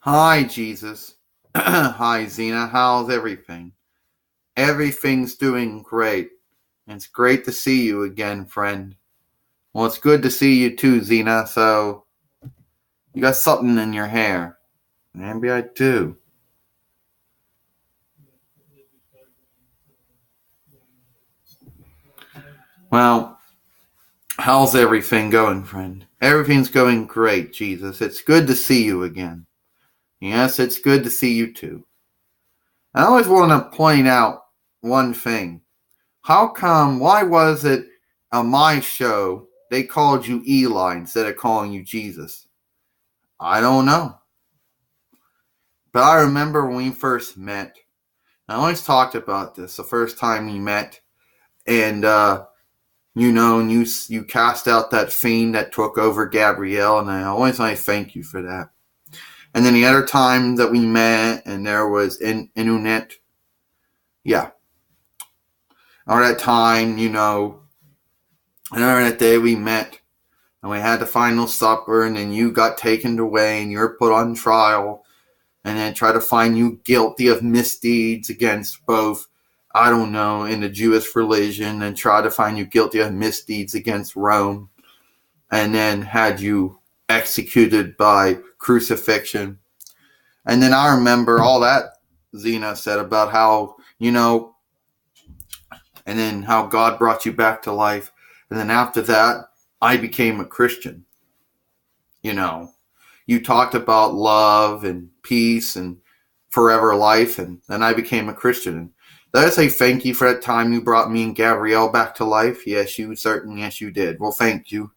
Hi, Jesus. Hi, Xena. How's everything? Everything's doing great. And it's great to see you again, friend. Well, it's good to see you too, Xena. So, you got something in your hair. Maybe I do. Well, how's everything going, friend? Everything's going great, Jesus. It's good to see you again. Yes, it's good to see you too. I always want to point out one thing. Why was it on my show they called you Eli instead of calling you Jesus? I don't know. But I remember when we first met. I always talked about this the first time we met. And, you cast out that fiend that took over Gabrielle. And I always want to thank you for that. And then the other time that we met and there was Inunet. Yeah. Or that time, and that day we met. And we had the final supper, and then you got taken away, and you were put on trial, and then try to find you guilty of misdeeds against both, I don't know, in the Jewish religion, and try to find you guilty of misdeeds against Rome, and then had you executed by crucifixion. And then I remember all that Xena said about how, and then how God brought you back to life. And then after that, I became a Christian. You talked about love and peace and forever life, and then I became a Christian. And did I say thank you for that time you brought me and Gabrielle back to life? Yes, you did. Well, thank you.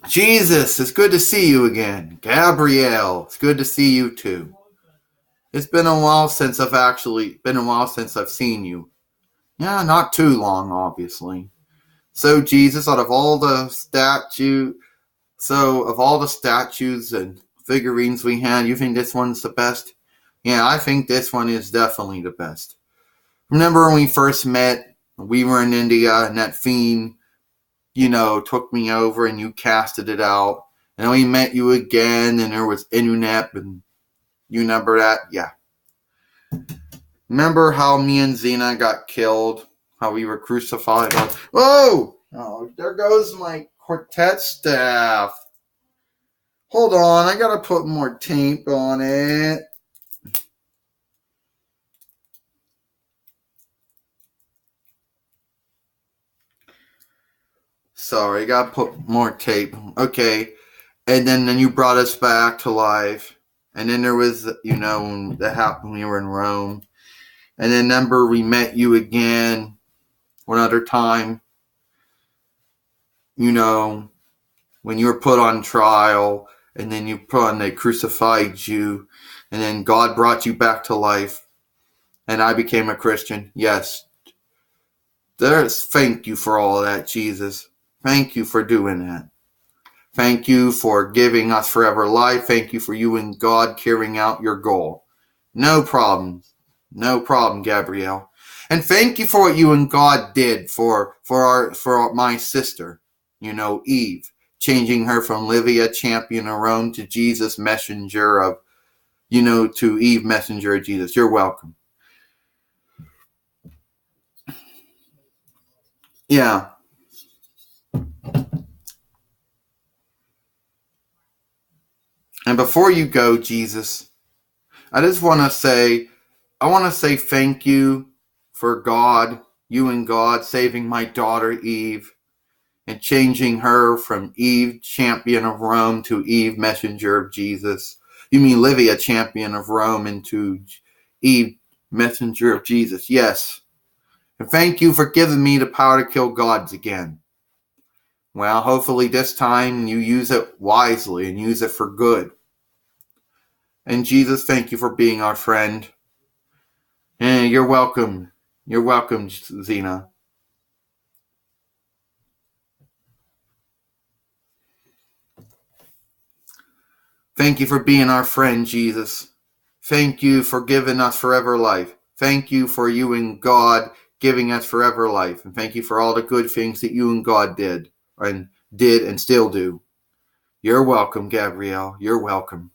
Jesus, it's good to see you again. Gabrielle, it's good to see you too. It's been a while since I've seen you. Yeah, not too long, obviously. So, Jesus, of all the statues and figurines we had, you think this one's the best? Yeah, I think this one is definitely the best. Remember when we first met? We were in India, and that fiend, took me over, and you casted it out. And then we met you again, and there was Inunep, and you remember that? Yeah. Remember how me and Xena got killed? How we were crucified? Whoa! Oh, there goes my quartet staff. Hold on, I gotta put more tape on it. Sorry, gotta put more tape. Okay. And then you brought us back to life. And then there was, when that happened when we were in Rome. And then remember we met you again one other time. When you were put on trial, and then they crucified you, and then God brought you back to life, and I became a Christian. Yes. Thank you for all that, Jesus. Thank you for doing that. Thank you for giving us forever life. Thank you for you and God carrying out your goal. No problem. No problem, Gabrielle. And thank you for what you and God did for my sister, Eve, changing her from Livia, champion of Rome, to Jesus, messenger of, to Eve, messenger of Jesus. You're welcome. Yeah. And before you go, Jesus, I want to say thank you for God, you and God, saving my daughter Eve and changing her from Eve, champion of Rome, to Eve, messenger of Jesus. You mean Livia, champion of Rome, into Eve, messenger of Jesus. Yes. And thank you for giving me the power to kill gods again. Well, hopefully this time you use it wisely and use it for good. And Jesus, thank you for being our friend. And you're welcome. You're welcome, Xena. Thank you for being our friend, Jesus. Thank you for giving us forever life. Thank you for you and God giving us forever life. And thank you for all the good things that you and God did and did and still do. You're welcome, Gabrielle. You're welcome.